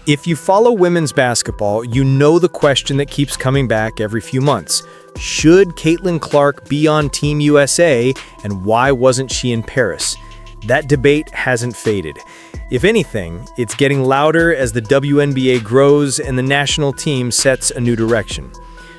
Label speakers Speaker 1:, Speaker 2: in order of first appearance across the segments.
Speaker 1: If you follow women's basketball, you know the question that keeps coming back every few months. Should Caitlin Clark be on Team USA, and why wasn't she in Paris? That debate hasn't faded. If anything, it's getting louder as the WNBA grows and the national team sets a new direction.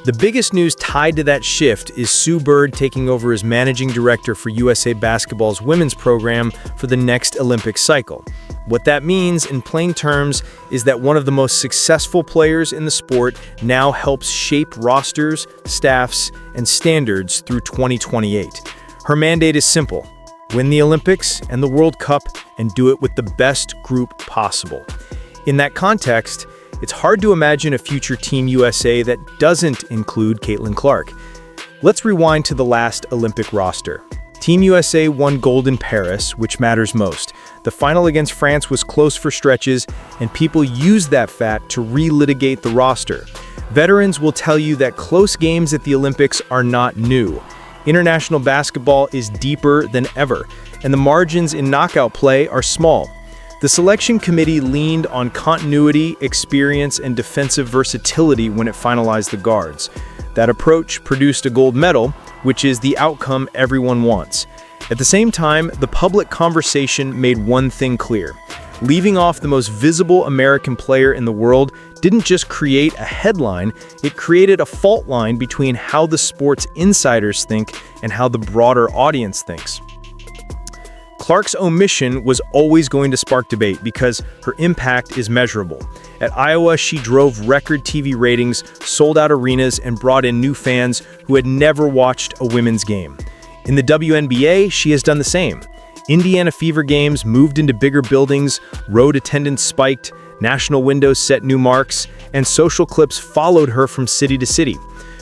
Speaker 1: The biggest news tied to that shift is Sue Bird taking over as managing director for USA Basketball's women's program for the next Olympic cycle. What that means, in plain terms, is that one of the most successful players in the sport now helps shape rosters, staffs, and standards through 2028. Her mandate is simple: win the Olympics and the World Cup and do it with the best group possible. In that context, it's hard to imagine a future Team USA that doesn't include Caitlin Clark. Let's rewind to the last Olympic roster. Team USA won gold in Paris, which matters most. The final against France was close for stretches, and people used that fact to relitigate the roster. Veterans will tell you that close games at the Olympics are not new. International basketball is deeper than ever, and the margins in knockout play are small. The selection committee leaned on continuity, experience, and defensive versatility when it finalized the guards. That approach produced a gold medal, which is the outcome everyone wants. At the same time, the public conversation made one thing clear: leaving off the most visible American player in the world didn't just create a headline, it created a fault line between how the sport's insiders think and how the broader audience thinks. Clark's omission was always going to spark debate because her impact is measurable. At Iowa, she drove record TV ratings, sold out arenas, and brought in new fans who had never watched a women's game. In the WNBA, she has done the same. Indiana Fever games moved into bigger buildings, road attendance spiked, national windows set new marks, and social clips followed her from city to city.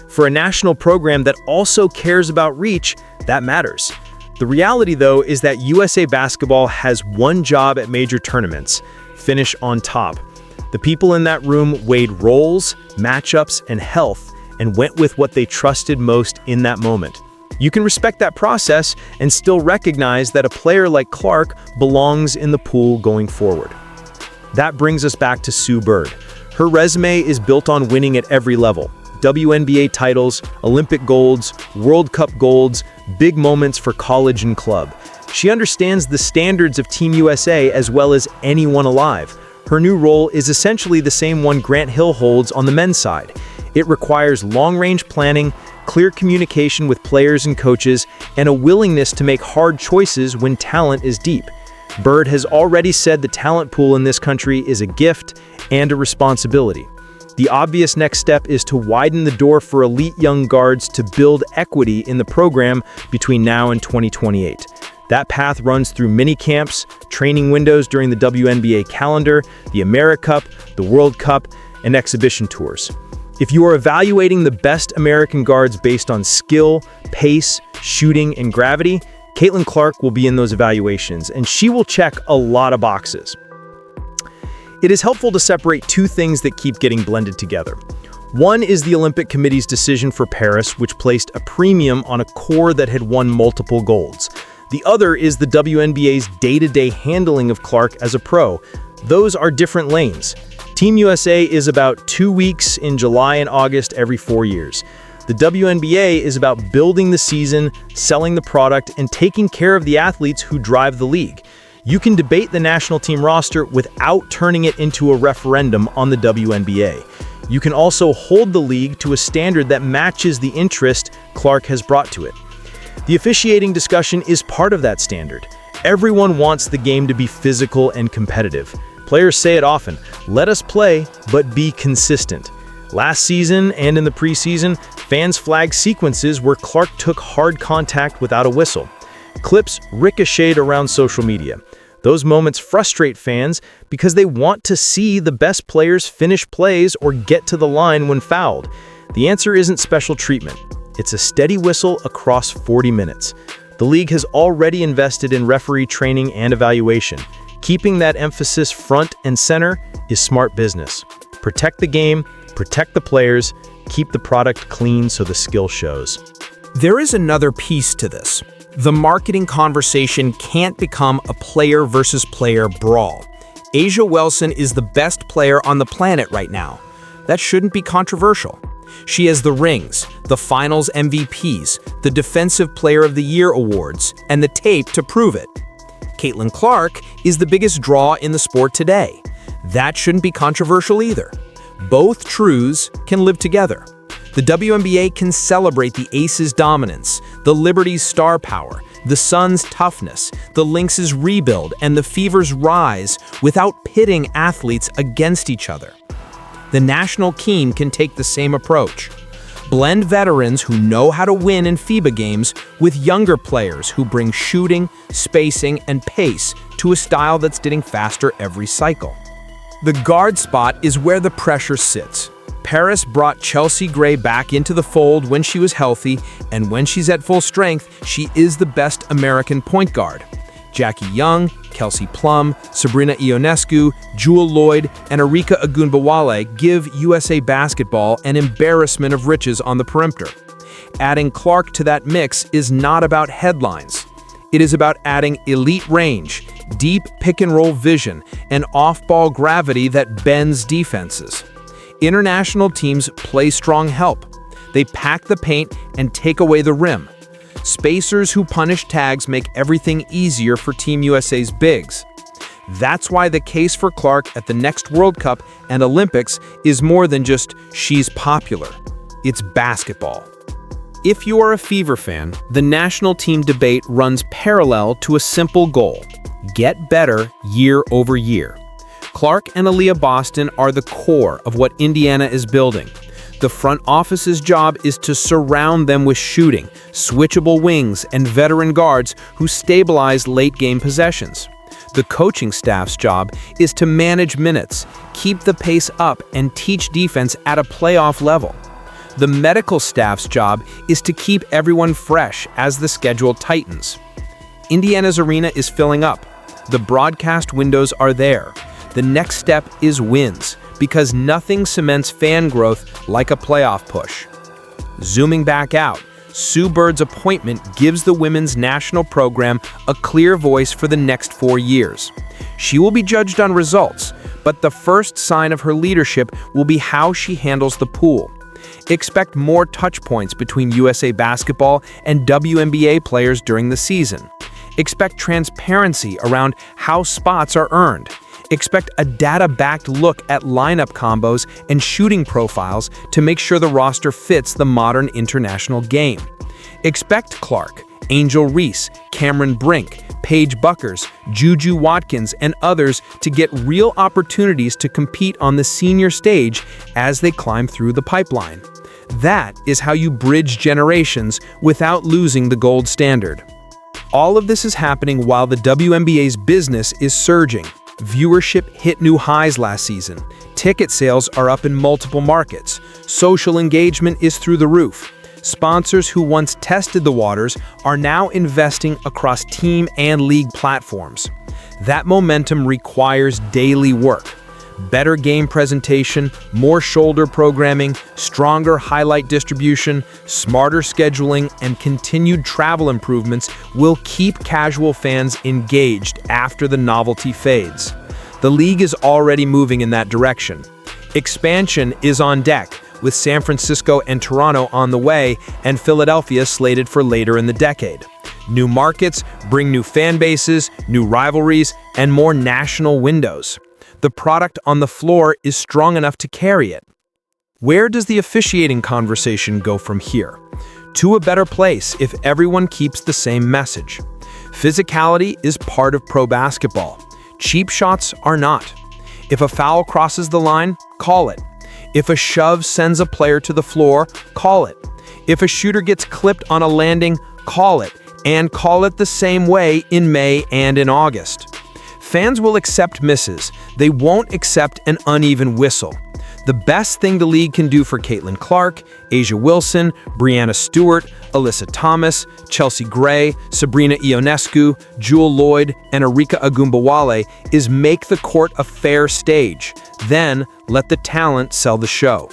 Speaker 1: For a national program that also cares about reach, that matters. The reality, though, is that USA Basketball has one job at major tournaments: finish on top. The people in that room weighed roles, matchups, and health, and went with what they trusted most in that moment. You can respect that process and still recognize that a player like Clark belongs in the pool going forward. That brings us back to Sue Bird. Her resume is built on winning at every level: WNBA titles, Olympic golds, World Cup golds, big moments for college and club. She understands the standards of Team USA as well as anyone alive. Her new role is essentially the same one Grant Hill holds on the men's side. It requires long-range planning, clear communication with players and coaches, and a willingness to make hard choices when talent is deep. Bird has already said the talent pool in this country is a gift and a responsibility. The obvious next step is to widen the door for elite young guards to build equity in the program between now and 2028. That path runs through mini camps, training windows during the WNBA calendar, the AmeriCup, the World Cup, and exhibition tours. If you are evaluating the best American guards based on skill, pace, shooting, and gravity, Caitlin Clark will be in those evaluations, and she will check a lot of boxes. It is helpful to separate two things that keep getting blended together. One is the Olympic Committee's decision for Paris, which placed a premium on a core that had won multiple golds. The other is the WNBA's day-to-day handling of Clark as a pro. Those are different lanes. Team USA is about 2 weeks in July and August every 4 years. The WNBA is about building the season, selling the product, and taking care of the athletes who drive the league. You can debate the national team roster without turning it into a referendum on the WNBA. You can also hold the league to a standard that matches the interest Clark has brought to it. The officiating discussion is part of that standard. Everyone wants the game to be physical and competitive. Players say it often: let us play, but be consistent. Last season and in the preseason, fans flagged sequences where Clark took hard contact without a whistle. Clips ricocheted around social media. Those moments frustrate fans because they want to see the best players finish plays or get to the line when fouled. The answer isn't special treatment. It's a steady whistle across 40 minutes. The league has already invested in referee training and evaluation. Keeping that emphasis front and center is smart business. Protect the game, protect the players, keep the product clean so the skill shows.
Speaker 2: There is another piece to this. The marketing conversation can't become a player versus player brawl. A'ja Wilson is the best player on the planet right now. That shouldn't be controversial. She has the rings, the finals MVPs, the Defensive Player of the Year awards, and the tape to prove it. Caitlin Clark is the biggest draw in the sport today. That shouldn't be controversial either. Both truths can live together. The WNBA can celebrate the Aces' dominance, the Liberty's star power, the Suns' toughness, the Lynx's rebuild, and the Fever's rise without pitting athletes against each other. The national team can take the same approach. Blend veterans who know how to win in FIBA games with younger players who bring shooting, spacing, and pace to a style that's getting faster every cycle. The guard spot is where the pressure sits. Paris brought Chelsea Gray back into the fold when she was healthy, and when she's at full strength, she is the best American point guard. Jackie Young, Kelsey Plum, Sabrina Ionescu, Jewel Lloyd, and Arika Ogunbowale give USA Basketball an embarrassment of riches on the perimeter. Adding Clark to that mix is not about headlines. It is about adding elite range, deep pick-and-roll vision, and off-ball gravity that bends defenses. International teams play strong help. They pack the paint and take away the rim. Spacers who punish tags make everything easier for Team USA's bigs. That's why the case for Clark at the next World Cup and Olympics is more than just she's popular. It's basketball. If you are a Fever fan, the national team debate runs parallel to a simple goal: get better year over year. Clark and Aaliyah Boston are the core of what Indiana is building. The front office's job is to surround them with shooting, switchable wings, and veteran guards who stabilize late-game possessions. The coaching staff's job is to manage minutes, keep the pace up, and teach defense at a playoff level. The medical staff's job is to keep everyone fresh as the schedule tightens. Indiana's arena is filling up. The broadcast windows are there. The next step is wins, because nothing cements fan growth like a playoff push. Zooming back out, Sue Bird's appointment gives the women's national program a clear voice for the next 4 years. She will be judged on results, but the first sign of her leadership will be how she handles the pool. Expect more touch points between USA Basketball and WNBA players during the season. Expect transparency around how spots are earned. Expect a data-backed look at lineup combos and shooting profiles to make sure the roster fits the modern international game. Expect Clark, Angel Reese, Cameron Brink, Paige Buckers, Juju Watkins, and others to get real opportunities to compete on the senior stage as they climb through the pipeline. That is how you bridge generations without losing the gold standard. All of this is happening while the WNBA's business is surging. Viewership hit new highs last season. Ticket sales are up in multiple markets. Social engagement is through the roof. Sponsors who once tested the waters are now investing across team and league platforms. That momentum requires daily work. Better game presentation, more shoulder programming, stronger highlight distribution, smarter scheduling, and continued travel improvements will keep casual fans engaged after the novelty fades. The league is already moving in that direction. Expansion is on deck, with San Francisco and Toronto on the way and Philadelphia slated for later in the decade. New markets bring new fan bases, new rivalries, and more national windows. The product on the floor is strong enough to carry it. Where does the officiating conversation go from here? To a better place if everyone keeps the same message. Physicality is part of pro basketball. Cheap shots are not. If a foul crosses the line, call it. If a shove sends a player to the floor, call it. If a shooter gets clipped on a landing, call it. And call it the same way in May and in August. Fans will accept misses. They won't accept an uneven whistle. The best thing the league can do for Caitlin Clark, A'ja Wilson, Breanna Stewart, Alyssa Thomas, Chelsea Gray, Sabrina Ionescu, Jewel Lloyd, and Arika Ogunbowale is make the court a fair stage. Then let the talent sell the show.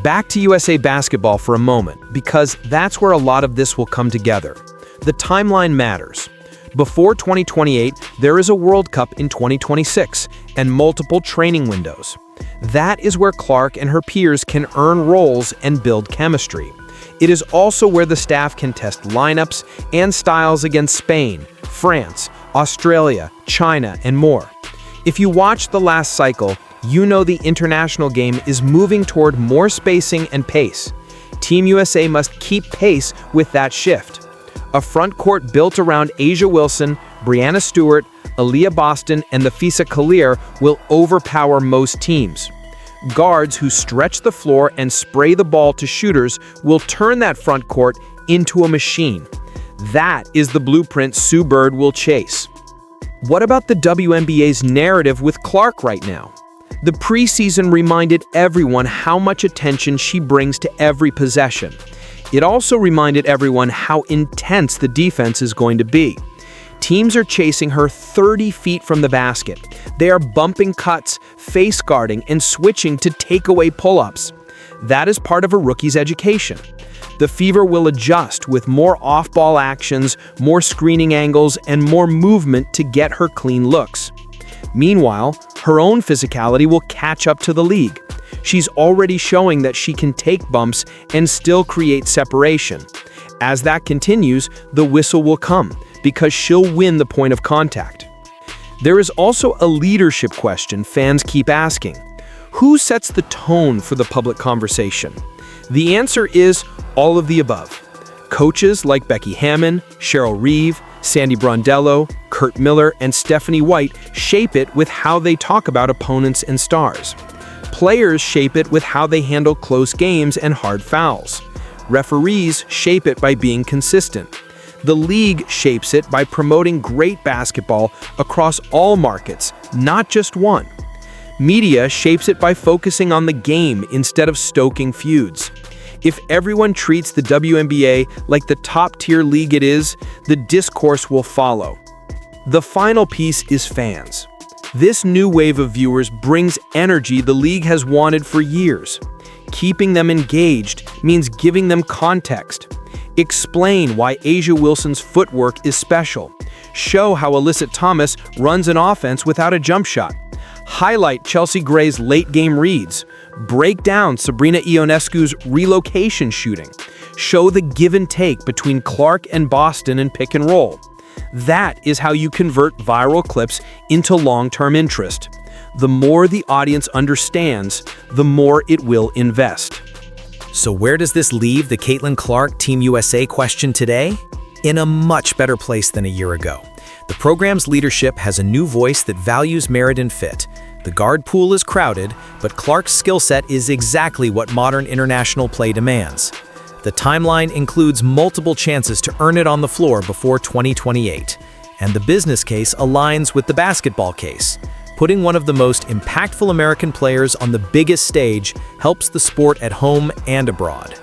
Speaker 2: Back to USA Basketball for a moment, because that's where a lot of this will come together. The timeline matters. Before 2028, there is a World Cup in 2026 and multiple training windows. That is where Clark and her peers can earn roles and build chemistry. It is also where the staff can test lineups and styles against Spain, France, Australia, China, and more. If you watched the last cycle, you know the international game is moving toward more spacing and pace. Team USA must keep pace with that shift. A front court built around A'ja Wilson, Breanna Stewart, Aaliyah Boston, and the Fisa Kalir will overpower most teams. Guards who stretch the floor and spray the ball to shooters will turn that front court into a machine. That is the blueprint Sue Bird will chase. What about the WNBA's narrative with Clark right now? The preseason reminded everyone how much attention she brings to every possession. It also reminded everyone how intense the defense is going to be. Teams are chasing her 30 feet from the basket. They are bumping cuts, face guarding, and switching to takeaway pull-ups. That is part of a rookie's education. The Fever will adjust with more off-ball actions, more screening angles, and more movement to get her clean looks. Meanwhile, her own physicality will catch up to the league. She's already showing that she can take bumps and still create separation. As that continues, the whistle will come, because she'll win the point of contact. There is also a leadership question fans keep asking. Who sets the tone for the public conversation? The answer is all of the above. Coaches like Becky Hammon, Cheryl Reeve, Sandy Brondello, Kurt Miller, and Stephanie White shape it with how they talk about opponents and stars. Players shape it with how they handle close games and hard fouls. Referees shape it by being consistent. The league shapes it by promoting great basketball across all markets, not just one. Media shapes it by focusing on the game instead of stoking feuds. If everyone treats the WNBA like the top-tier league it is, the discourse will follow. The final piece is fans. This new wave of viewers brings energy the league has wanted for years. Keeping them engaged means giving them context. Explain why A'ja Wilson's footwork is special. Show how Alyssa Thomas runs an offense without a jump shot. Highlight Chelsea Gray's late-game reads. Break down Sabrina Ionescu's relocation shooting. Show the give and take between Clark and Boston in pick and roll. That is how you convert viral clips into long-term interest. The more the audience understands, the more it will invest.
Speaker 1: So where does this leave the Caitlin Clark Team USA question today? In a much better place than a year ago. The program's leadership has a new voice that values merit and fit. The guard pool is crowded, but Clark's skill set is exactly what modern international play demands. The timeline includes multiple chances to earn it on the floor before 2028, and the business case aligns with the basketball case. Putting one of the most impactful American players on the biggest stage helps the sport at home and abroad.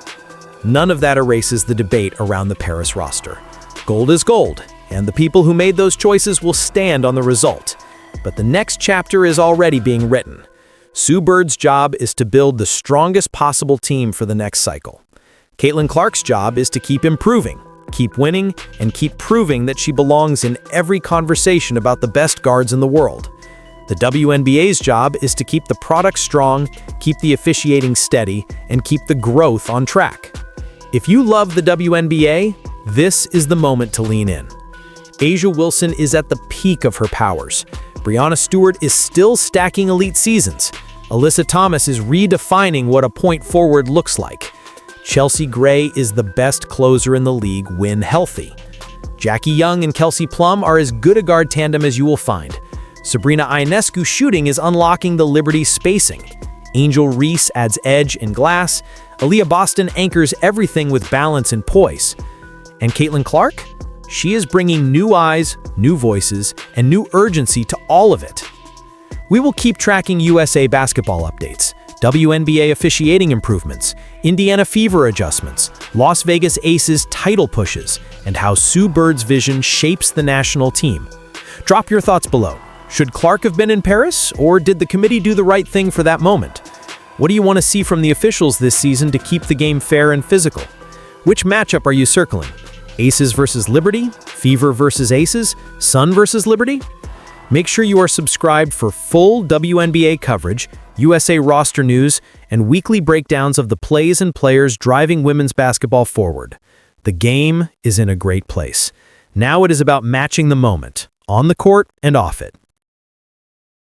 Speaker 1: None of that erases the debate around the Paris roster. Gold is gold, and the people who made those choices will stand on the result. But the next chapter is already being written. Sue Bird's job is to build the strongest possible team for the next cycle. Caitlin Clark's job is to keep improving, keep winning, and keep proving that she belongs in every conversation about the best guards in the world. The WNBA's job is to keep the product strong, keep the officiating steady, and keep the growth on track. If you love the WNBA, this is the moment to lean in. A'ja Wilson is at the peak of her powers. Breanna Stewart is still stacking elite seasons. Alyssa Thomas is redefining what a point forward looks like. Chelsea Gray is the best closer in the league when healthy. Jackie Young and Kelsey Plum are as good a guard tandem as you will find. Sabrina Ionescu's shooting is unlocking the Liberty's spacing. Angel Reese adds edge and glass. Aaliyah Boston anchors everything with balance and poise. And Caitlin Clark? She is bringing new eyes, new voices, and new urgency to all of it. We will keep tracking USA basketball updates, WNBA officiating improvements, Indiana Fever adjustments, Las Vegas Aces title pushes, and how Sue Bird's vision shapes the national team. Drop your thoughts below. Should Clark have been in Paris, or did the committee do the right thing for that moment? What do you want to see from the officials this season to keep the game fair and physical? Which matchup are you circling? Aces versus Liberty? Fever versus Aces? Sun versus Liberty? Make sure you are subscribed for full WNBA coverage, USA roster news, and weekly breakdowns of the plays and players driving women's basketball forward. The game is in a great place. Now it is about matching the moment, on the court and off it.